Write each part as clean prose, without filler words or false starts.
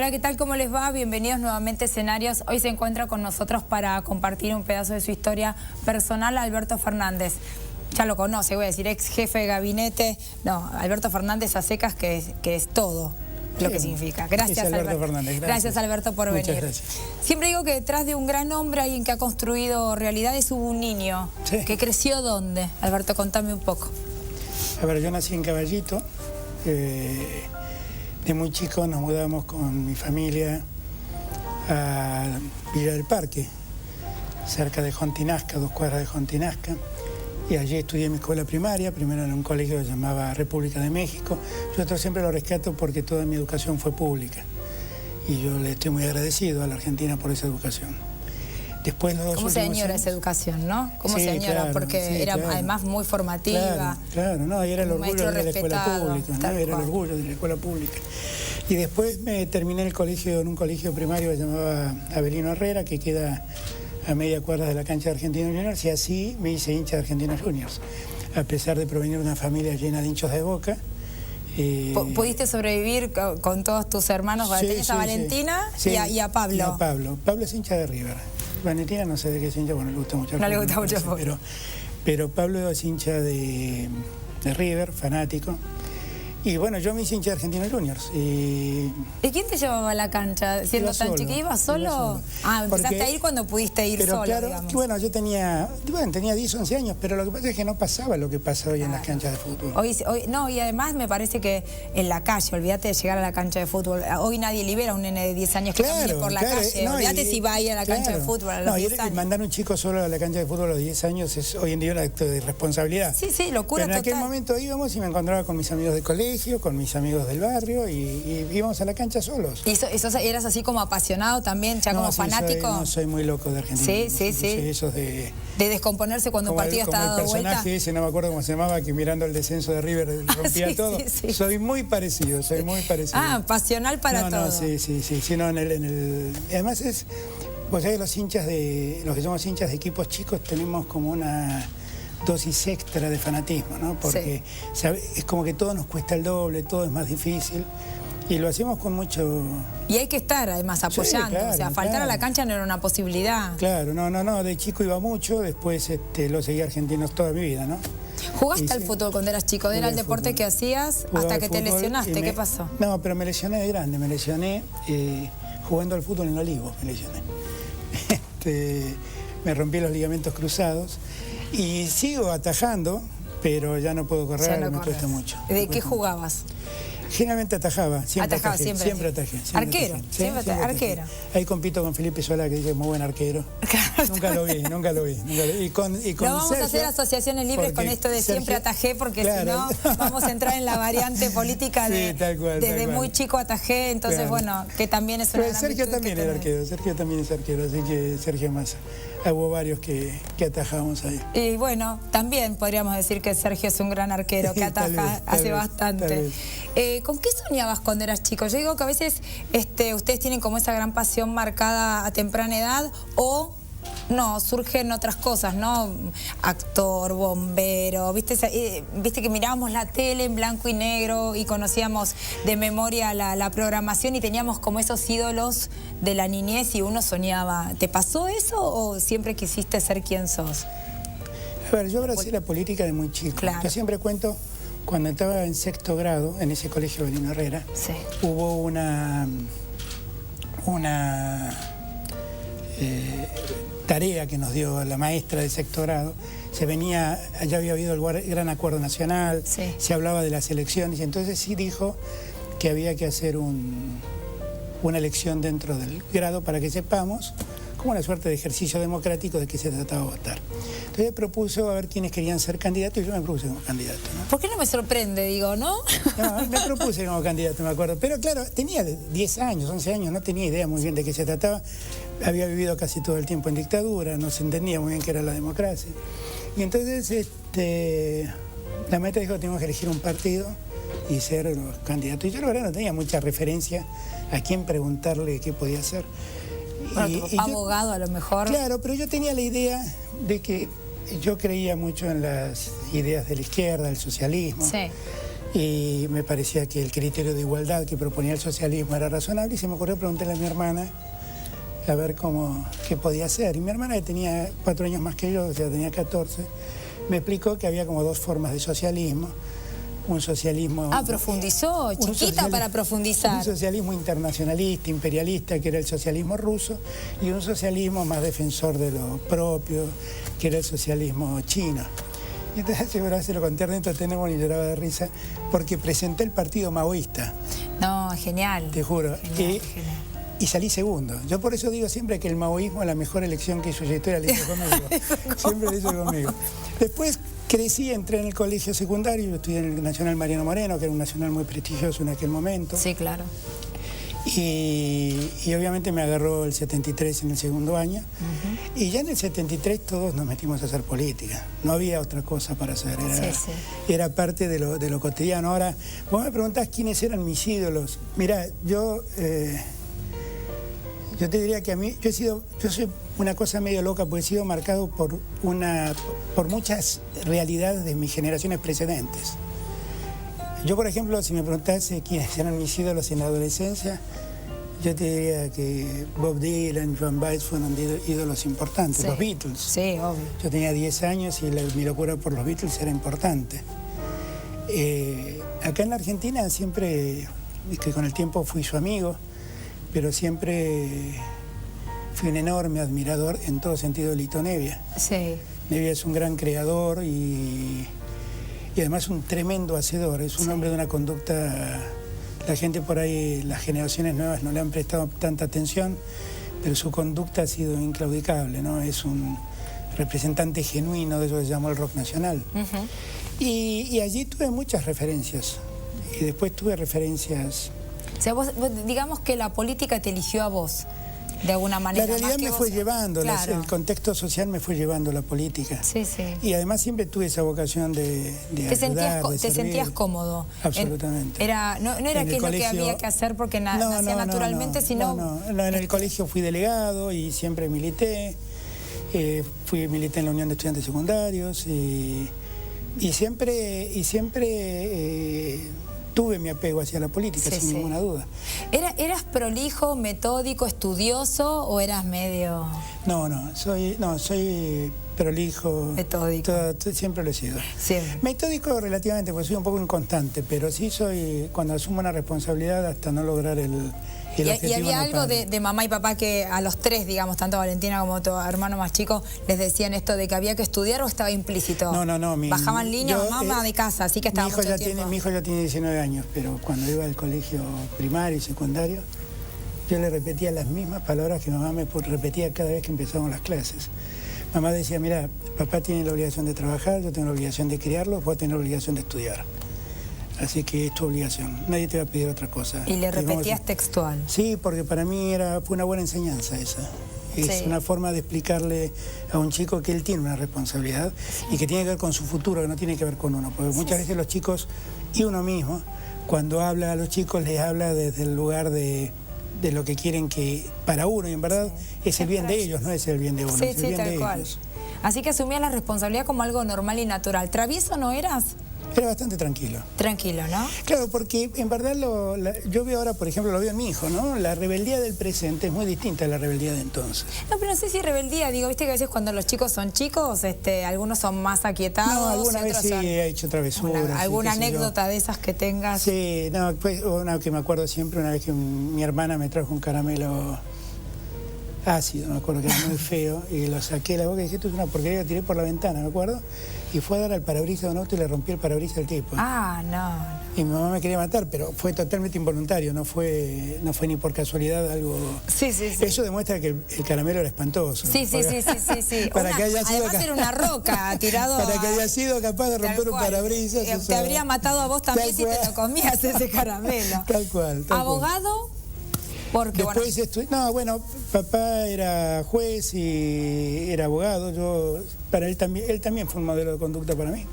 Hola, ¿qué tal? ¿Cómo les va? Bienvenidos nuevamente a Escenarios. Hoy se encuentra con nosotros para compartir un pedazo de su historia personal Alberto Fernández. Ya lo conoce, voy a decir, ex jefe de gabinete. No, Alberto Fernández a secas, que es todo lo que significa. Gracias, Alberto Fernández. Gracias, Alberto, por venir. Muchas gracias. Siempre digo que detrás de un gran hombre, alguien que ha construido realidades, hubo un niño. Sí. ¿Que creció dónde? Alberto, contame un poco. A ver, yo nací en Caballito. De muy chico nos mudamos con mi familia a Villa del Parque, cerca de Jontinasca, 2 cuadras de Jontinasca. Y allí estudié mi escuela primaria, primero en un colegio que se llamaba República de México. Yo esto siempre lo rescato porque toda mi educación fue pública. Y yo le estoy muy agradecido a la Argentina por esa educación. Después los ¿Cómo se añora esa educación, no? ¿Cómo se añora? Claro, porque era además muy formativa. Claro, no, y era el orgullo de la escuela pública, ¿no? Era el orgullo de la escuela pública. Y después me terminé el colegio en un colegio primario que se llamaba Avelino Herrera, que queda a media cuadra de la cancha de Argentinos Juniors, y así me hice hincha de Argentinos Juniors, a pesar de provenir de una familia llena de hinchas de Boca. ¿Pudiste sobrevivir con todos tus hermanos? Sí, Tenés a Valentina y a Pablo. Y a Pablo. Pablo es hincha de River. Valentina no sé de qué es hincha, bueno, le gusta mucho el fútbol. No le gusta mucho el fútbol. Pero Pablo es hincha de River, fanático. Y bueno, yo me hice hincha de Argentinos Juniors. ¿Y quién te llevaba a la cancha? Siendo tan chiquito, ¿ibas solo? Ah, empezaste a ir cuando pudiste ir solo, claro, digamos. Bueno, yo tenía 10, 11 años, pero lo que pasa es que no pasaba lo que pasa hoy en las canchas de fútbol. No, y además me parece que en la calle, olvídate de llegar a la cancha de fútbol. Hoy nadie libera a un nene de 10 años que camine por la calle. No, olvídate si va a ir a la cancha de fútbol a los 10 años. Mandar a un chico solo a la cancha de fútbol a los 10 años es hoy en día un acto de responsabilidad. Sí, locura pero en total. aquel momento íbamos y me encontraba con mis amigos de colegio, con mis amigos del barrio, y íbamos a la cancha solos. ¿Y eras así como apasionado también, ya como fanático? Soy muy loco de Argentina. Sí. Esos de descomponerse cuando un partido está dado vuelta. Como el personaje ese, no me acuerdo cómo se llamaba, que mirando el descenso de River rompía todo. Sí. Soy muy parecido. Ah, pasional para todo. Sí, no, además es... Vos sabés, los que somos hinchas de equipos chicos tenemos como una dosis extra de fanatismo, ¿no? Porque es como que todo nos cuesta el doble, todo es más difícil. Y lo hacemos con mucho... Y hay que estar, además, apoyando. Claro, o sea, faltar a la cancha no era una posibilidad. Claro, no. De chico iba mucho, después lo seguí Argentinos toda mi vida, ¿no? ¿Jugaste al fútbol cuando eras chico? ¿Era el deporte que hacías hasta que te lesionaste? ¿Qué pasó? No, pero me lesioné de grande. Me lesioné jugando al fútbol en Olivos, me lesioné. Me rompí los ligamentos cruzados. Y sigo atajando, pero ya no puedo correr, me cuesta mucho. ¿De qué jugabas? Generalmente atajaba, siempre atajé. ¿Arquero? Siempre arquero. Ahí compito con Felipe Solá, que dice muy buen arquero. Nunca lo vi. Y con no vamos Sergio, a hacer asociaciones libres con esto de Sergio, siempre atajé, porque si no vamos a entrar en la variante política de desde muy chico atajé, entonces bueno, que también es una gran Sergio también era arquero, Sergio también es arquero, así que Sergio Massa. Hubo varios que atajamos ahí. Y bueno, también podríamos decir que Sergio es un gran arquero, que ataja hace bastante. ¿Con qué soñabas cuando eras chico? Yo digo que a veces ustedes tienen como esa gran pasión marcada a temprana edad, o no, surgen otras cosas, ¿no? Actor, bombero, ¿viste que mirábamos la tele en blanco y negro y conocíamos de memoria la programación y teníamos como esos ídolos de la niñez y uno soñaba? ¿Te pasó eso o siempre quisiste ser quien sos? A ver, yo abracé la política de muy chico. Claro. Yo siempre cuento, cuando estaba en 6º grado, en ese colegio Avelino Herrera, hubo una tarea que nos dio la maestra de 6º grado. Ya había habido el gran acuerdo nacional, se hablaba de las elecciones, y entonces sí dijo que había que hacer una elección dentro del grado para que sepamos, como una suerte de ejercicio democrático, de qué se trataba de votar. Entonces propuso a ver quiénes querían ser candidatos, y yo me propuse como candidato, ¿no? ¿Por qué no me sorprende, digo, no? No, me propuse como candidato, me acuerdo. Pero claro, tenía 10 años, 11 años, no tenía idea muy bien de qué se trataba. Había vivido casi todo el tiempo en dictadura, no se entendía muy bien qué era la democracia. Y entonces la maestra dijo que teníamos que elegir un partido y ser los candidatos. Y yo la verdad no tenía mucha referencia a quién preguntarle qué podía hacer. Bueno, abogado a lo mejor. Claro, pero yo tenía la idea de que yo creía mucho en las ideas de la izquierda, del socialismo. Sí. y me parecía que el criterio de igualdad que proponía el socialismo era razonable y se me ocurrió preguntarle a mi hermana a ver qué podía hacer. Y mi hermana, que tenía 4 años más que yo, o sea, tenía 14, me explicó que había como 2 formas de socialismo. Un socialismo... profundizó, chiquita para profundizar. Un socialismo internacionalista, imperialista, que era el socialismo ruso, y un socialismo más defensor de lo propio, que era el socialismo chino. Y entonces, seguro se lo conté dentro, tenemos y lloraba de risa, porque presenté el partido maoísta. No, genial. Te juro. Genial. Y salí segundo. Yo por eso digo siempre que el maoísmo es la mejor elección que hizo la historia, la hizo conmigo. Siempre la hizo conmigo. Después crecí, entré en el colegio secundario, yo estudié en el Nacional Mariano Moreno, que era un nacional muy prestigioso en aquel momento. Sí, claro. Y obviamente me agarró el 73 en el segundo año. Y ya en el 73 todos nos metimos a hacer política. No había otra cosa para hacer. Era parte de lo cotidiano. Ahora, vos me preguntás quiénes eran mis ídolos. Mirá, yo te diría que a mí, yo soy una cosa medio loca porque he sido marcado por muchas realidades de mis generaciones precedentes. Yo, por ejemplo, si me preguntase quiénes eran mis ídolos en la adolescencia, yo te diría que Bob Dylan, Joan Baez fueron ídolos importantes, los Beatles. Sí, obvio. Yo tenía 10 años y mi locura por los Beatles era importante. Acá en la Argentina siempre, que con el tiempo fui su amigo, pero siempre fui un enorme admirador en todo sentido de Lito Nebbia. Sí. Nebbia es un gran creador y además un tremendo hacedor. Es un hombre de una conducta... La gente por ahí, las generaciones nuevas no le han prestado tanta atención, pero su conducta ha sido inclaudicable, ¿no? Es un representante genuino de eso que se llamó el rock nacional. Y allí tuve muchas referencias. Y después tuve referencias... O sea, vos digamos que la política te eligió a vos, de alguna manera. La realidad me fue llevando, claro. El contexto social me fue llevando la política. Sí, sí. Y además siempre tuve esa vocación de ayudar, ¿Te sentías cómodo? Absolutamente. No era qué es lo que había que hacer porque nacía naturalmente, sino... No, en el colegio fui delegado y siempre milité. Milité en la Unión de Estudiantes Secundarios y siempre tuve mi apego hacia la política, sin ninguna duda. ¿Eras prolijo, metódico, estudioso o eras medio...? Soy prolijo. Metódico. Siempre lo he sido. Siempre. Metódico relativamente, porque soy un poco inconstante, pero sí soy, cuando asumo una responsabilidad hasta no lograr el objetivo. ¿Y había algo de mamá y papá que a los 3, digamos, tanto Valentina como tu hermano más chico, les decían esto de que había que estudiar o estaba implícito? No. Bajaban línea, mamá de casa, así que estaba mucho tiempo. Mi hijo ya tiene 19 años, pero cuando iba al colegio primario y secundario, yo le repetía las mismas palabras que mamá me repetía cada vez que empezábamos las clases. Mamá decía, mira, papá tiene la obligación de trabajar, yo tengo la obligación de criarlos, vos tenés la obligación de estudiar. Así que es tu obligación, nadie te va a pedir otra cosa. ¿Y le repetías textual? Sí, porque para mí fue una buena enseñanza esa. Es una forma de explicarle a un chico que él tiene una responsabilidad y que tiene que ver con su futuro, que no tiene que ver con uno. Porque muchas veces los chicos y uno mismo, cuando habla a los chicos, les habla desde el lugar de lo que quieren que para uno, y en verdad es el bien de ellos, no es el bien de uno, es el bien de ellos. Así que asumías la responsabilidad como algo normal y natural. ¿Travieso no eras? Era bastante tranquilo. Tranquilo, ¿no? Claro, porque en verdad yo veo ahora, por ejemplo, lo veo en mi hijo, ¿no? La rebeldía del presente es muy distinta a la rebeldía de entonces. No, pero no sé si rebeldía, digo, viste que a veces cuando los chicos son chicos, algunos son más aquietados. No, alguna vez sí he hecho travesuras. ¿Alguna anécdota de esas que tengas? Sí, una que me acuerdo siempre, una vez que mi hermana me trajo un caramelo ácido, me acuerdo que era muy feo, y lo saqué de la boca y dije, esto es una porquería, lo tiré por la ventana, me acuerdo, y fue a dar al parabrisas de un auto y le rompí el parabrisas al tipo. Ah, no. Y mi mamá me quería matar, pero fue totalmente involuntario, no fue ni por casualidad algo... Sí. Eso demuestra que el caramelo era espantoso. Sí. Para que haya sido además era una roca tirado... Para que haya sido capaz de romper un parabrisas... Te habría matado a vos también si te lo comías ese caramelo. Tal cual. ¿Abogado? Porque, después papá era juez y era abogado. Él también fue un modelo de conducta para mí.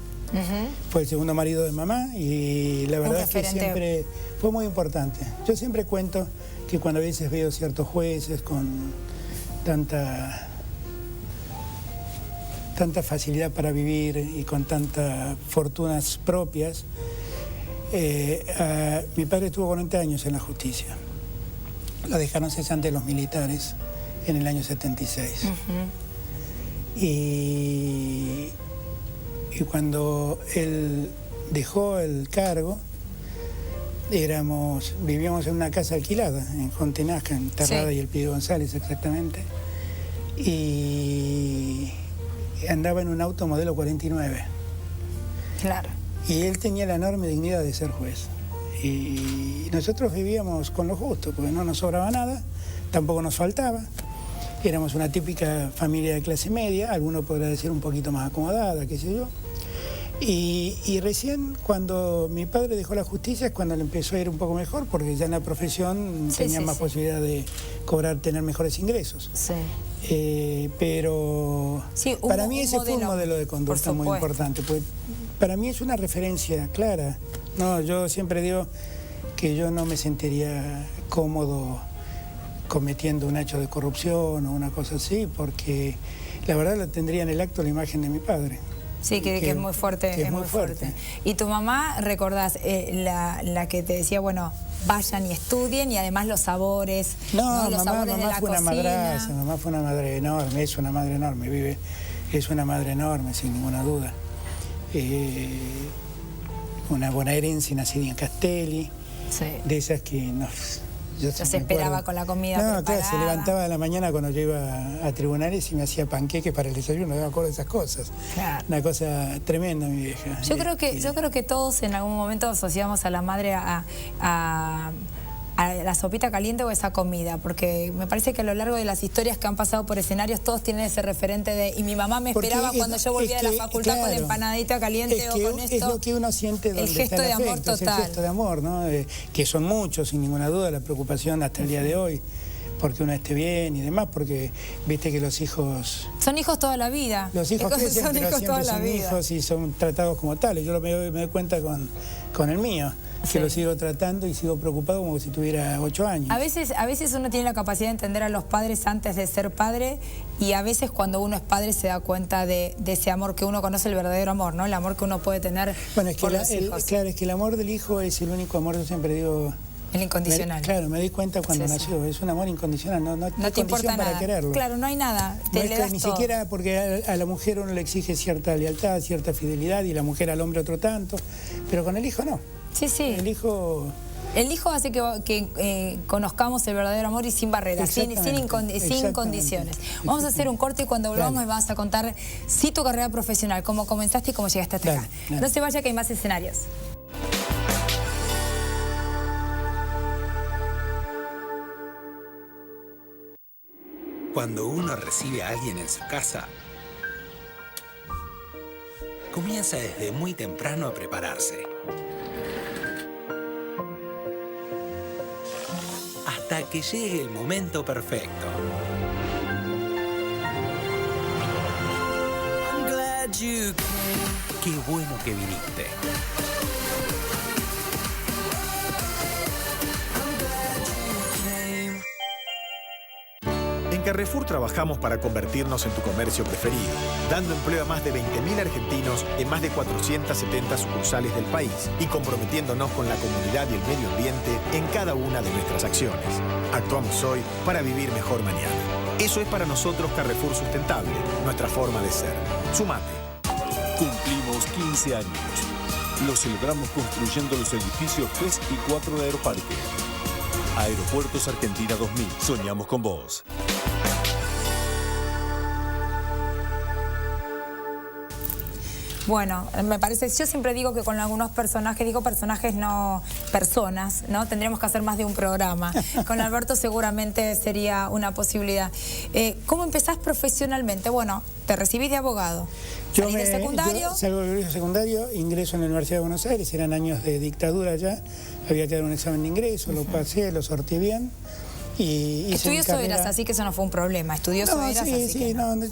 Fue el segundo marido de mamá y la verdad es que siempre fue muy importante. Yo siempre cuento que cuando a veces veo ciertos jueces con tanta facilidad para vivir y con tantas fortunas propias, Mi padre estuvo 40 años en la justicia. Lo dejaron cesante los militares en el año 76. Y cuando él dejó el cargo, vivíamos en una casa alquilada en Jontinasca, en Terrada y el Pido González exactamente, y andaba en un auto modelo 49. Claro. Y él tenía la enorme dignidad de ser juez. Y nosotros vivíamos con lo justo, porque no nos sobraba nada, tampoco nos faltaba. Éramos una típica familia de clase media, alguno podrá decir un poquito más acomodada, qué sé yo. Y recién cuando mi padre dejó la justicia es cuando le empezó a ir un poco mejor, porque ya en la profesión tenía más posibilidad de tener mejores ingresos. Pero para mí ese fue un modelo de conducta muy importante, pues para mí es una referencia clara. No, yo siempre digo que yo no me sentiría cómodo cometiendo un hecho de corrupción o una cosa así, porque la verdad lo tendría en el acto la imagen de mi padre. Sí, que es muy fuerte. Es muy fuerte. Y tu mamá, recordás, la que te decía, bueno, vayan y estudien, y además los sabores. No, los sabores mamá fue una madraza, mamá fue una madre enorme, es una madre enorme, es una madre enorme, sin ninguna duda. Una bonaerense nacida en Castelli, de esas que nos... Yo se esperaba con la comida preparada. Claro, se levantaba a la mañana cuando yo iba a tribunales y me hacía panqueques para el desayuno, no me acuerdo de esas cosas. Claro. Una cosa tremenda, mi vieja. Yo creo que todos en algún momento asociamos a la madre a la sopita caliente o esa comida, porque me parece que a lo largo de las historias que han pasado por escenarios todos tienen ese referente de, y mi mamá me esperaba cuando yo volvía de la facultad con la empanadita caliente o con esto. Es lo que uno siente donde el gesto está el de afecto, amor total. Es el gesto de amor, ¿no? Que son muchos, sin ninguna duda, la preocupación hasta el día de hoy, porque uno esté bien y demás, porque viste que los hijos... Son hijos toda la vida. Los hijos crecen, pero siempre son hijos y son tratados como tales. Yo me doy cuenta con el mío, que lo sigo tratando y sigo preocupado como si tuviera 8 años. A veces uno tiene la capacidad de entender a los padres antes de ser padre, y a veces cuando uno es padre se da cuenta de ese amor que uno conoce, el verdadero amor, ¿no? El amor que uno puede tener por los hijos. Claro, es que el amor del hijo es el único amor, yo siempre digo... El incondicional. Claro, me di cuenta cuando nació, es un amor incondicional, no te importa nada para quererlo. Claro, no hay nada, ni siquiera porque a la mujer uno le exige cierta lealtad, cierta fidelidad, y la mujer al hombre otro tanto, pero con el hijo no. Sí. El hijo hace que conozcamos el verdadero amor y sin barreras, sin condiciones. Vamos a hacer un corte y cuando volvamos me vas a contar tu carrera profesional, cómo comenzaste y cómo llegaste hasta acá. No se vaya, que hay más escenarios. Cuando uno recibe a alguien en su casa, comienza desde muy temprano a prepararse. Hasta que llegue el momento perfecto. Qué bueno que viniste. En Carrefour trabajamos para convertirnos en tu comercio preferido, dando empleo a más de 20.000 argentinos en más de 470 sucursales del país y comprometiéndonos con la comunidad y el medio ambiente en cada una de nuestras acciones. Actuamos hoy para vivir mejor mañana. Eso es para nosotros Carrefour Sustentable, nuestra forma de ser. Sumate. Cumplimos 15 años. Lo celebramos construyendo los edificios 3 y 4 de Aeroparque. Aeropuertos Argentina 2000. Soñamos con vos. Bueno, me parece, yo siempre digo que con algunos personajes, no personas, ¿no? Tendríamos que hacer más de un programa. Con Alberto seguramente sería una posibilidad. ¿Cómo empezás profesionalmente? Bueno, te recibís de abogado. ¿Salís del secundario? Yo salgo del colegio secundario, ingreso en la Universidad de Buenos Aires, eran años de dictadura ya, había que dar un examen de ingreso, lo pasé, lo sorteé bien. Estudioso eras, así que eso no fue un problema. Estudioso eras,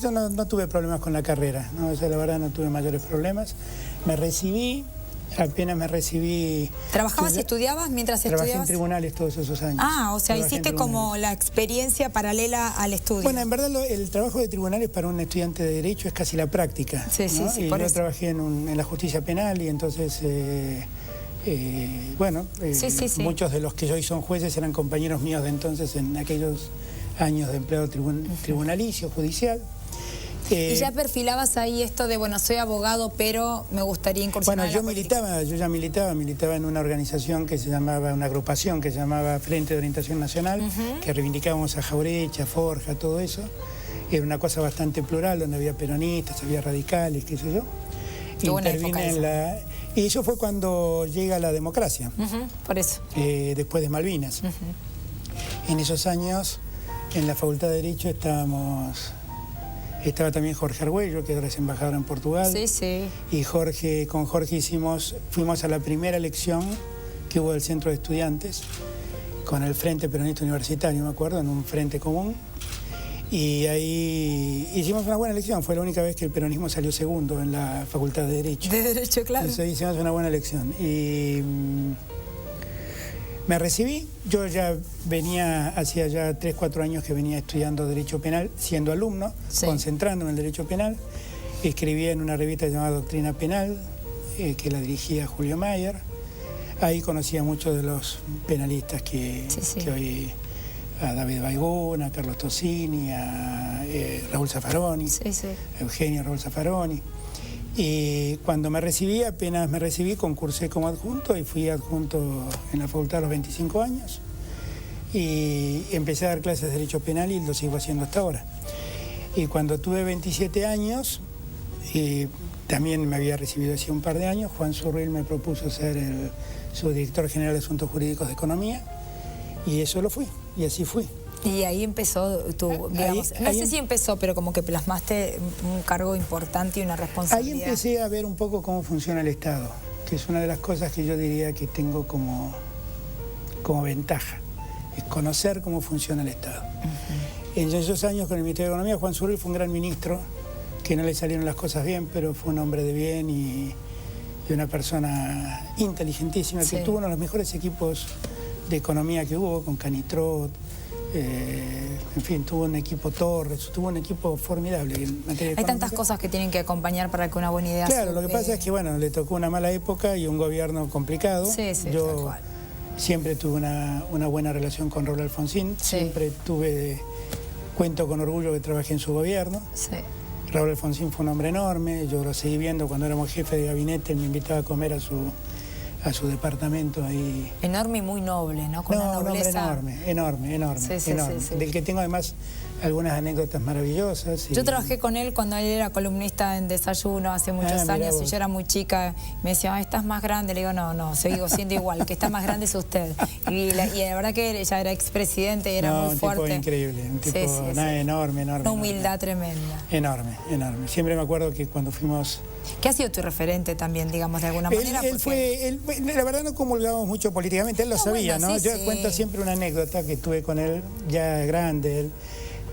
yo no tuve problemas con la carrera, ¿no? O sea, la verdad no tuve mayores problemas. Me recibí, apenas me recibí... ¿Trabajabas y estudiabas mientras estudiabas? Trabajé en tribunales todos esos años. Ah, o sea, hiciste como la experiencia paralela al estudio. Bueno, en verdad el trabajo de tribunales para un estudiante de Derecho es casi la práctica. Sí, ¿no? Y yo trabajé en la justicia penal y entonces... Muchos de los que hoy son jueces eran compañeros míos de entonces en aquellos años de empleado tribunalicio, judicial. ¿Y ya perfilabas ahí esto de, bueno, soy abogado, pero me gustaría incursionar en la política? Yo ya militaba en una organización que se llamaba, una agrupación que se llamaba Frente de Orientación Nacional, que reivindicábamos a Jauretche, a Forja, todo eso. Era una cosa bastante plural, donde había peronistas, había radicales, qué sé yo. Qué buena época esa. Y eso fue cuando llega la democracia. Por eso. Después de Malvinas. En esos años, en la Facultad de Derecho estaba también Jorge Argüello, que ahora es embajador en Portugal. Sí, sí. Y con Jorge fuimos a la primera elección que hubo del Centro de Estudiantes, con el Frente Peronista Universitario, me acuerdo, en un frente común. Y ahí hicimos una buena elección, fue la única vez que el peronismo salió segundo en la Facultad de Derecho. De Derecho, claro. Entonces hicimos una buena elección. Y me recibí, yo ya hacía ya 3, 4 años que venía estudiando Derecho Penal, siendo alumno, concentrándome en el Derecho Penal. Escribía en una revista llamada Doctrina Penal, que la dirigía Julio Mayer. Ahí conocí a muchos de los penalistas que hoy... a David Baigún, a Carlos Tosini, a Raúl Zaffaroni, Eugenio Raúl Zaffaroni. Y cuando apenas me recibí, concursé como adjunto y fui adjunto en la facultad a los 25 años. Y empecé a dar clases de Derecho Penal y lo sigo haciendo hasta ahora. Y cuando tuve 27 años, y también me había recibido hace un par de años, Juan Zurril me propuso ser el subdirector general de Asuntos Jurídicos de Economía. Y eso lo fui, y así fui. Y ahí empezó tu, digamos, no sé si empezó, pero como que plasmaste un cargo importante y una responsabilidad. Ahí empecé a ver un poco cómo funciona el Estado, que es una de las cosas que yo diría que tengo como ventaja, es conocer cómo funciona el Estado. En esos años con el Ministerio de Economía, Juan Zurril fue un gran ministro, que no le salieron las cosas bien, pero fue un hombre de bien y una persona inteligentísima, que tuvo uno de los mejores equipos de economía que hubo, con Canitrot, en fin, tuvo un equipo Torres, tuvo un equipo formidable. En materia Hay tantas cosas que tienen que acompañar para que una buena idea... Claro, lo que pasa es que, bueno, le tocó una mala época y un gobierno complicado. Yo siempre tuve una buena relación con Raúl Alfonsín, siempre cuento con orgullo que trabajé en su gobierno. Raúl Alfonsín fue un hombre enorme, yo lo seguí viendo cuando éramos jefe de gabinete, él me invitaba a comer a su departamento ahí. Enorme y muy noble, ¿no? Con una nobleza... enorme. Del que tengo además algunas anécdotas maravillosas. Yo trabajé con él cuando él era columnista en Desayuno hace muchos años y yo era muy chica. Me decía, estás más grande. Le digo, no, sigo siendo igual, que está más grande es usted. Y la verdad que ella era expresidente y era muy fuerte. Un tipo increíble, un tipo enorme. Una humildad tremenda. Enorme. Siempre me acuerdo que cuando fuimos... ¿Qué ha sido tu referente también, digamos, de alguna manera? La verdad no comulgamos mucho políticamente, él lo sabía, ¿no? Yo cuento siempre una anécdota que tuve con él, ya grande, él,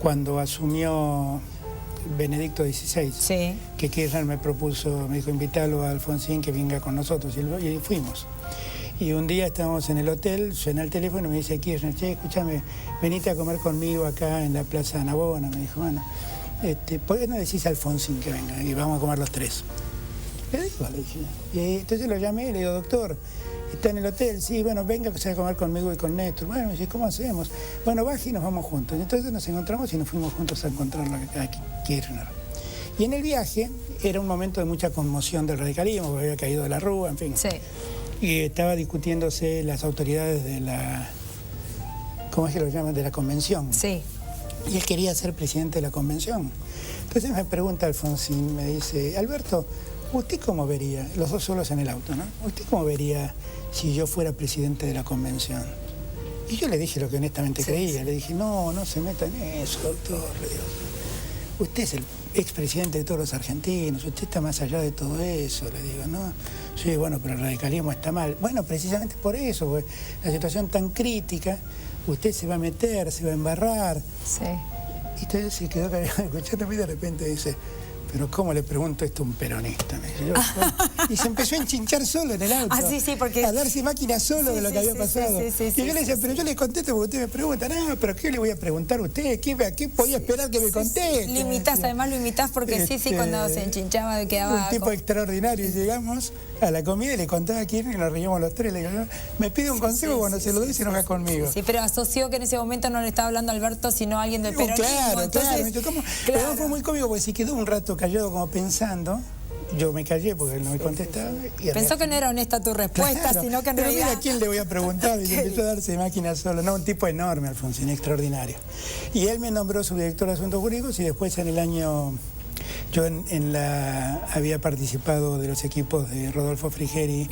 cuando asumió Benedicto XVI, que Kirchner me dijo, invítalo a Alfonsín que venga con nosotros, y fuimos. Y un día estábamos en el hotel, suena el teléfono y me dice Kirchner, escúchame, venite a comer conmigo acá en la Plaza Navona. Me dijo, bueno, ¿por qué no decís a Alfonsín que venga? Y vamos a comer los tres. Le digo, y entonces lo llamé y le digo, doctor, ¿está en el hotel? Sí, bueno, venga que se va a comer conmigo y con Néstor. Bueno, me dice, ¿cómo hacemos? Bueno, baje y nos vamos juntos. Entonces nos encontramos y nos fuimos juntos a encontrarlo a Kirchner. Y en el viaje era un momento de mucha conmoción del radicalismo, porque había caído de la Rúa, en fin. Y estaba discutiéndose las autoridades de la... ¿Cómo es que lo llaman? De la convención. Y él quería ser presidente de la convención. Entonces me pregunta Alfonsín, me dice, Alberto, ¿usted cómo vería, los dos solos en el auto, ¿no? ¿Usted cómo vería si yo fuera presidente de la convención? Y yo le dije lo que honestamente creía. Le dije, no se meta en eso, doctor. Le digo, usted es el expresidente de todos los argentinos, usted está más allá de todo eso, le digo, ¿no? Sí, bueno, pero el radicalismo está mal. Bueno, precisamente por eso, porque la situación tan crítica, usted se va a meter, se va a embarrar. Y entonces se quedó escuchándome y de repente dice, pero ¿cómo le pregunto esto a un peronista? Me dice, y se empezó a enchinchar solo en el auto. Porque... a darse máquina solo de lo que había pasado. Y yo le decía, pero yo le contesto porque usted me pregunta. No, pero ¿qué le voy a preguntar a usted? ¿Qué podía esperar que me conteste? Además lo imitás porque cuando se enchinchaba quedaba... Un tipo extraordinario. Y llegamos a la comida y le contaba a Kirchner y nos reíamos los tres. Le digo, me pide un consejo, cuando se lo doy se enoja conmigo. Sí, pero asoció que en ese momento no le estaba hablando a Alberto, sino a alguien del peronismo. Claro, entonces, claro. Pero fue muy cómico porque se quedó un rato callado como pensando. Yo me callé porque él no me contestaba. Y pensó que no era honesta tu respuesta, sino que en realidad... Pero mira, ¿a quién le voy a preguntar? Y empezó a darse de máquina solo. No, un tipo enorme, Alfonsín, extraordinario. Y él me nombró subdirector de Asuntos Jurídicos y después en el año... Yo había participado de los equipos de Rodolfo Frigeri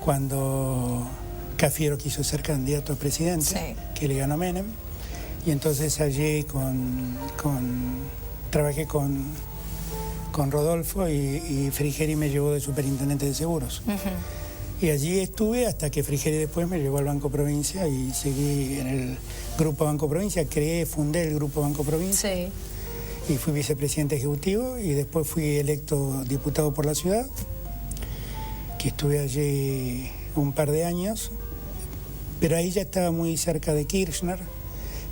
cuando Cafiero quiso ser candidato a presidente, que le ganó Menem. Y entonces allí trabajé con Rodolfo y Frigeri me llevó de superintendente de seguros. Y allí estuve hasta que Frigeri después me llevó al Banco Provincia y seguí en el Grupo Banco Provincia, fundé el Grupo Banco Provincia. Sí. Y fui vicepresidente ejecutivo y después fui electo diputado por la ciudad, que estuve allí un par de años, pero ahí ya estaba muy cerca de Kirchner,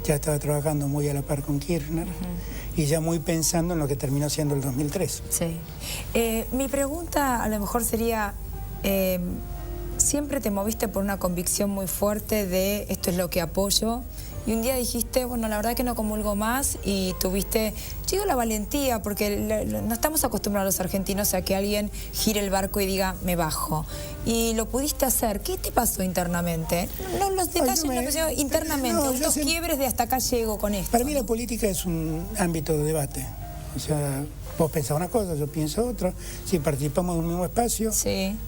ya estaba trabajando muy a la par con Kirchner y ya muy pensando en lo que terminó siendo el 2003. Sí. Mi pregunta a lo mejor sería, siempre te moviste por una convicción muy fuerte de esto es lo que apoyo, y un día dijiste, bueno, la verdad que no comulgo más, y tuviste, yo digo la valentía, porque no estamos acostumbrados los argentinos a que alguien gire el barco y diga, me bajo. Y lo pudiste hacer. ¿Qué te pasó internamente? No los detalles, internamente, estos quiebres de hasta acá llego con esto. Para mí la política es un ámbito de debate. O sea, vos pensás una cosa, yo pienso otra. Si participamos de un mismo espacio,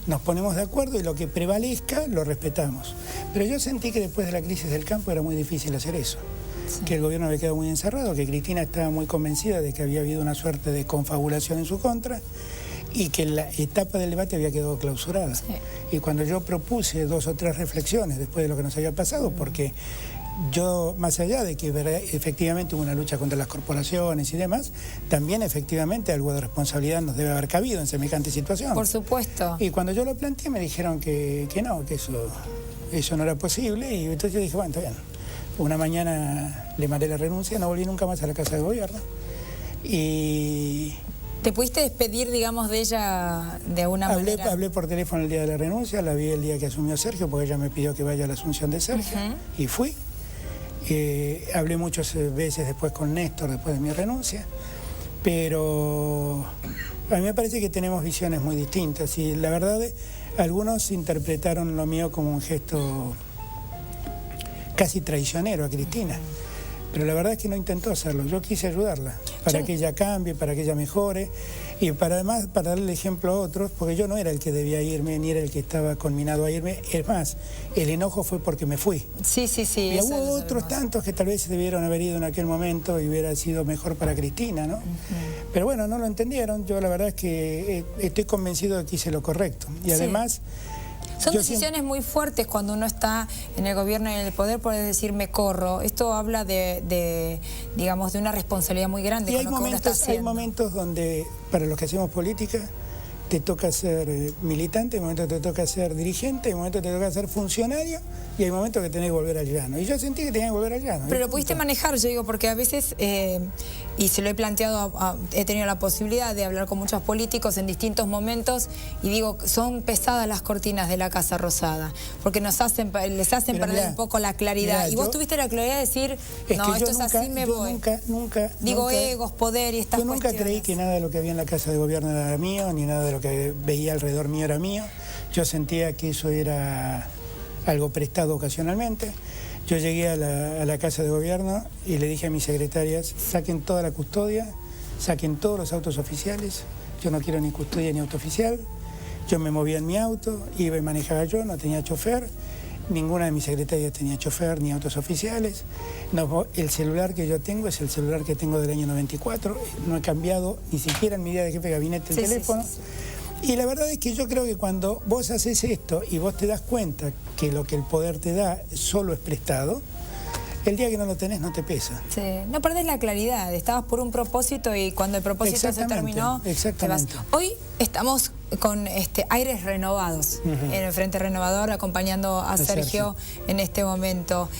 nos ponemos de acuerdo y lo que prevalezca lo respetamos. Pero yo sentí que después de la crisis del campo era muy difícil hacer eso. Que el gobierno había quedado muy encerrado, que Cristina estaba muy convencida de que había habido una suerte de confabulación en su contra y que la etapa del debate había quedado clausurada. Y cuando yo propuse 2 o 3 reflexiones después de lo que nos había pasado, porque yo, más allá de que efectivamente hubo una lucha contra las corporaciones y demás, también efectivamente algo de responsabilidad nos debe haber cabido en semejante situación. Por supuesto. Y cuando yo lo planteé me dijeron que no, que eso no era posible, y entonces yo dije, bueno, está bien. Una mañana le mandé la renuncia, no volví nunca más a la Casa de Gobierno. Y... ¿Te pudiste despedir, digamos, de ella de alguna manera? Hablé por teléfono el día de la renuncia, la vi el día que asumió Sergio, porque ella me pidió que vaya a la asunción de Sergio, y fui. Hablé muchas veces después con Néstor, después de mi renuncia, pero a mí me parece que tenemos visiones muy distintas, y la verdad, algunos interpretaron lo mío como un gesto casi traicionero a Cristina. Pero la verdad es que no intentó hacerlo. Yo quise ayudarla para que ella cambie, para que ella mejore y además para darle ejemplo a otros, porque yo no era el que debía irme ni era el que estaba conminado a irme. Es más, el enojo fue porque me fui. Sí. Y hubo otros tantos que tal vez debieron haber ido en aquel momento y hubiera sido mejor para Cristina, ¿no? Pero bueno, no lo entendieron. Yo la verdad es que estoy convencido de que hice lo correcto. Y además... Son decisiones muy fuertes cuando uno está en el gobierno y en el poder, puedes decir me corro. Esto habla digamos, de una responsabilidad muy grande con lo que uno está haciendo. Hay momentos donde, para los que hacemos política, te toca ser militante, hay momentos que te toca ser dirigente, hay momentos que te toca ser funcionario y hay momentos que tenés que volver al llano. Y yo sentí que tenía que volver al llano. Pero lo pudiste manejar, yo digo, porque a veces, y se lo he planteado, he tenido la posibilidad de hablar con muchos políticos en distintos momentos y digo, son pesadas las cortinas de la Casa Rosada, porque les hacen perder un poco la claridad. Y vos tuviste la claridad de decir, no, esto es así, me voy. Nunca. Digo, egos, poder y estas cuestiones. Yo nunca creí que nada de lo que había en la Casa de Gobierno era mío, ni nada de lo que veía alrededor mío era mío. Yo sentía que eso era algo prestado ocasionalmente. Yo llegué a la Casa de Gobierno y le dije a mis secretarias, saquen toda la custodia, saquen todos los autos oficiales, yo no quiero ni custodia ni auto oficial. Yo me movía en mi auto, iba y manejaba yo, no tenía chofer, ninguna de mis secretarias tenía chofer ni autos oficiales. No, el celular que yo tengo es el celular que tengo del año 94, no he cambiado ni siquiera en mi día de jefe de gabinete el teléfono. Y la verdad es que yo creo que cuando vos haces esto y vos te das cuenta que lo que el poder te da solo es prestado, el día que no lo tenés no te pesa. Sí, no perdés la claridad, estabas por un propósito y cuando el propósito se terminó, te vas. Hoy estamos con aires renovados en el Frente Renovador, acompañando a Sergio en este momento.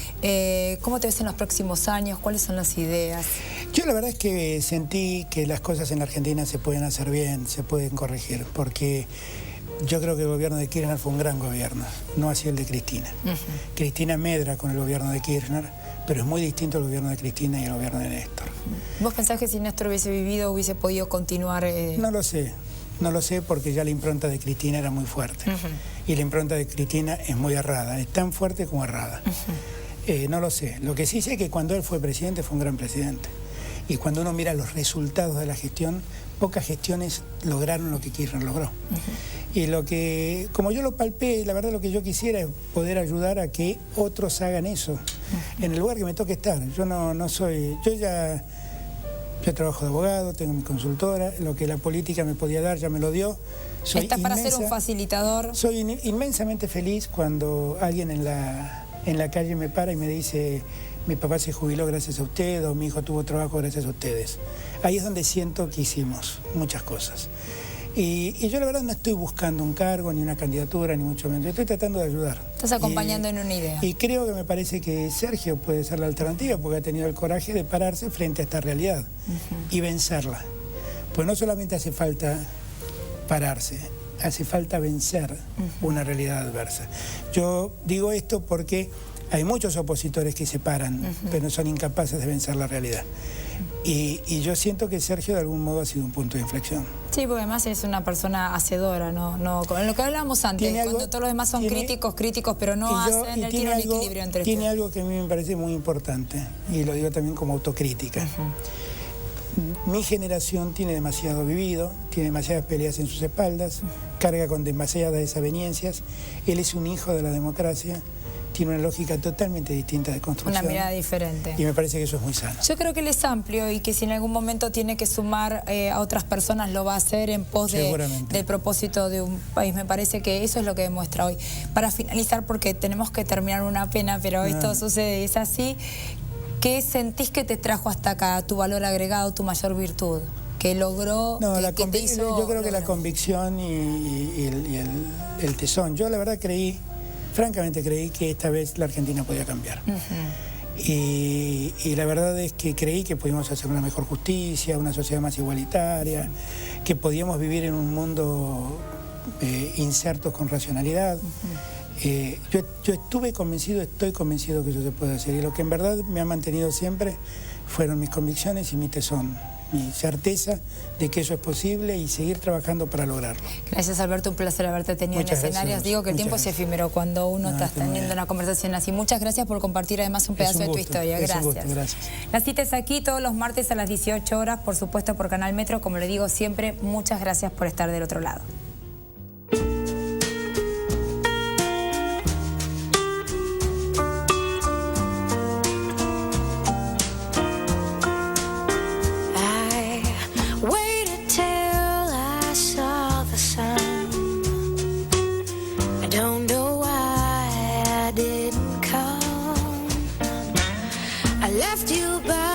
¿Cómo te ves en los próximos años? ¿Cuáles son las ideas? Yo la verdad es que sentí que las cosas en la Argentina se pueden hacer bien, se pueden corregir, porque Yo creo que el gobierno de Kirchner fue un gran gobierno, no así el de Cristina. Cristina medra con el gobierno de Kirchner, pero es muy distinto el gobierno de Cristina y el gobierno de Néstor. ¿Vos pensás que si Néstor hubiese vivido, hubiese podido continuar? No lo sé. No lo sé porque ya la impronta de Cristina era muy fuerte. Y la impronta de Cristina es muy errada, es tan fuerte como errada. No lo sé. Lo que sí sé es que cuando él fue presidente, fue un gran presidente. Y cuando uno mira los resultados de la gestión, pocas gestiones lograron lo que Kirchner logró. Y lo que, como yo lo palpé, la verdad lo que yo quisiera es poder ayudar a que otros hagan eso. En el lugar que me toque estar. Yo no soy... Yo trabajo de abogado, tengo mi consultora, lo que la política me podía dar ya me lo dio. ¿Estás para ser un facilitador? Soy inmensamente feliz cuando alguien en la calle me para y me dice: mi papá se jubiló gracias a usted, o mi hijo tuvo trabajo gracias a ustedes. Ahí es donde siento que hicimos muchas cosas. Y yo la verdad no estoy buscando un cargo, ni una candidatura, ni mucho menos. Estoy tratando de ayudar. Estás acompañando en una idea. Y creo que me parece que Sergio puede ser la alternativa, porque ha tenido el coraje de pararse frente a esta realidad y vencerla. Pues no solamente hace falta pararse, hace falta vencer una realidad adversa. Yo digo esto porque hay muchos opositores que se paran, pero son incapaces de vencer la realidad. Y yo siento que Sergio de algún modo ha sido un punto de inflexión. Sí, porque además es una persona hacedora, ¿no? Con lo que hablábamos antes, cuando todos los demás son críticos, pero no hacen, él tiene un equilibrio entre Tiene algo que a mí me parece muy importante, y lo digo también como autocrítica. Mi generación tiene demasiado vivido, tiene demasiadas peleas en sus espaldas, carga con demasiadas desavenencias. Él es un hijo de la democracia, tiene una lógica totalmente distinta de construcción. Una mirada diferente. Y me parece que eso es muy sano. Yo creo que él es amplio y que si en algún momento tiene que sumar a otras personas lo va a hacer en pos del propósito de un país. Me parece que eso es lo que demuestra hoy. Para finalizar, porque tenemos que terminar, una pena, pero esto sucede y es así, ¿qué sentís que te trajo hasta acá? ¿Tu valor agregado, tu mayor virtud? ¿Que logró, que te hizo? Yo creo que la convicción y el tesón. Yo la verdad francamente creí que esta vez la Argentina podía cambiar. Y la verdad es que creí que podíamos hacer una mejor justicia, una sociedad más igualitaria, que podíamos vivir en un mundo insertos con racionalidad. Yo estoy convencido que eso se puede hacer. Y lo que en verdad me ha mantenido siempre fueron mis convicciones y mi tesón, mi certeza de que eso es posible y seguir trabajando para lograrlo. Gracias, Alberto, un placer haberte tenido en escenarios. Digo que el tiempo es efímero cuando uno está teniendo una conversación así. Muchas gracias por compartir además un pedazo de tu historia. Gracias. La cita es aquí todos los martes a las 18 horas, por supuesto por Canal Metro. Como le digo siempre, muchas gracias por estar del otro lado.